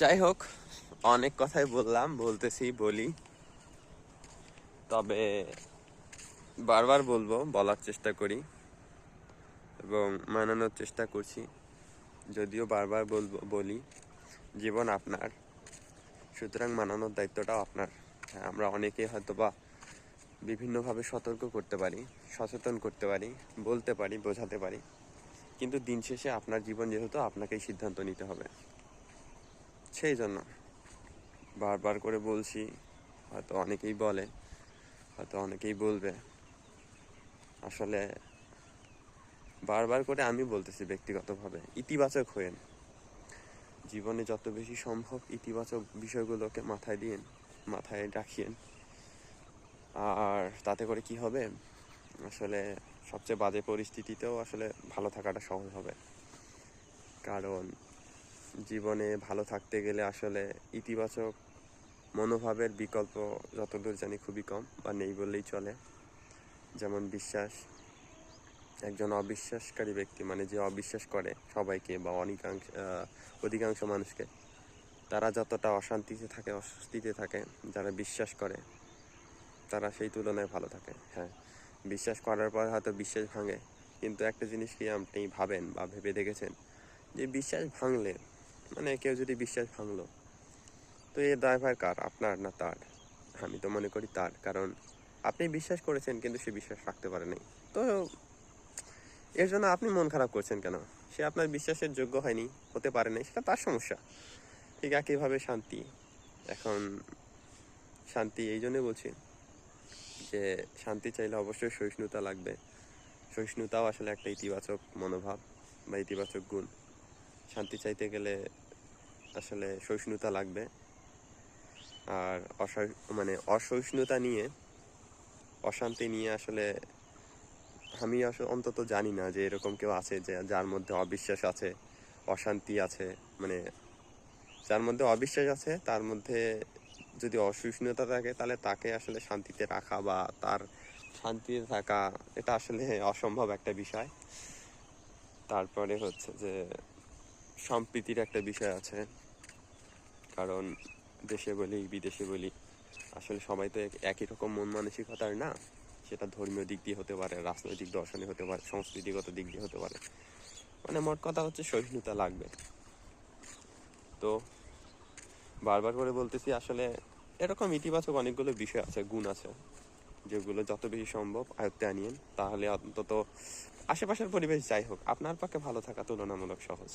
যাই হোক, অনেক কথাই বললাম, বলি, তবে বারবার বলবো, বলার চেষ্টা করি এবং মানানোর চেষ্টা করছি। যদিও বারবার বলি, জীবন আপনার, সুতরাং মানানোর দায়িত্বটাও আপনার। হ্যাঁ, আমরা অনেকেই হয়তোবা বিভিন্নভাবে সতর্ক করতে পারি, সচেতন করতে পারি, বলতে পারি, বোঝাতে পারি, কিন্তু দিন শেষে আপনার জীবন যেহেতু আপনাকেই সিদ্ধান্ত নিতে হবে। সেই জন্য বারবার করে বলছি, হয়তো অনেকেই বলে, হয়তো অনেকেই বলবে। আসলে বারবার করে আমি বলতেছি ব্যক্তিগতভাবে, ইতিবাচক হয়েন। জীবনে যত বেশি সম্ভব ইতিবাচক বিষয়গুলোকে মাথায় রাখিয়েন। আর তাতে করে কি হবে, আসলে সবচেয়ে বাজে পরিস্থিতিতেও আসলে ভালো থাকাটা সহজ হবে। কারণ জীবনে ভালো থাকতে গেলে আসলে ইতিবাচক মনোভাবের বিকল্প যতদূর জানি খুবই কম, বা নেই বললেই চলে। যেমন বিশ্বাস। একজন অবিশ্বাসকারী ব্যক্তি, মানে যে অবিশ্বাস করে সবাইকে বা অধিকাংশ মানুষকে, তারা যতটা অশান্তিতে থাকে, অস্বস্তিতে থাকে, যারা বিশ্বাস করে তারা সেই তুলনায় ভালো থাকে। হ্যাঁ, বিশ্বাস করার পর হয়তো বিশ্বাস ভাঙে, কিন্তু একটা জিনিস কি আপনি ভাবেন বা ভেবে দেখেছেন যে বিশ্বাস ভাঙলে, মানে কেউ যদি বিশ্বাস ভাঙলো, তো এর দায়ভার কার, আপনার না তার? আমি তো মনে করি তার। কারণ আপনি বিশ্বাস করেছেন কিন্তু সে বিশ্বাস রাখতে পারে নাই। তো এর জন্য আপনি মন খারাপ করছেন কেন? সে আপনার বিশ্বাসের যোগ্য হয়নি, হতে পারে নাই, সেটা তার সমস্যা। ঠিক একইভাবে শান্তি। এখন শান্তি এই জন্যই বলছি যে শান্তি চাইলে অবশ্যই সহিষ্ণুতা লাগবে। সহিষ্ণুতাও আসলে একটা ইতিবাচক মনোভাব বা ইতিবাচক গুণ। শান্তি চাইতে গেলে আসলে সহিষ্ণুতা লাগবে। আর অসহিষ্ণুতা নিয়ে, অশান্তি নিয়ে আসলে আমি আসলে অন্তত জানি না যে এরকম কেউ আছে যে যার মধ্যে অবিশ্বাস আছে, অশান্তি আছে। মানে যার মধ্যে অবিশ্বাস আছে তার মধ্যে যদি অসহিষ্ণুতা থাকে, তাহলে তাকে আসলে শান্তিতে রাখা বা তার শান্তিতে থাকা, এটা আসলে অসম্ভব একটা বিষয়। তারপরে হচ্ছে যে সম্প্রীতির একটা বিষয় আছে। কারণ দেশে বলি বিদেশে বলি, আসলে সবাই তো একই রকম মন মানসিকতার না। সেটা ধর্মীয় দিক দিয়ে হতে পারে, রাজনৈতিক দর্শনে হতে পারে, সংস্কৃতিগত দিক দিয়ে হতে পারে। মানে মোট কথা হচ্ছে সহিষ্ণুতা লাগবে। তো বারবার করে বলতেছি, আসলে এরকম ইতিবাচক অনেকগুলো বিষয় আছে, গুণ আছে, যেগুলো যত বেশি সম্ভব আয়ত্তে আনিয়েন, তাহলে অন্তত আশেপাশের পরিবেশ যাই হোক, আপনার পক্ষে ভালো থাকা তুলনামূলক সহজ।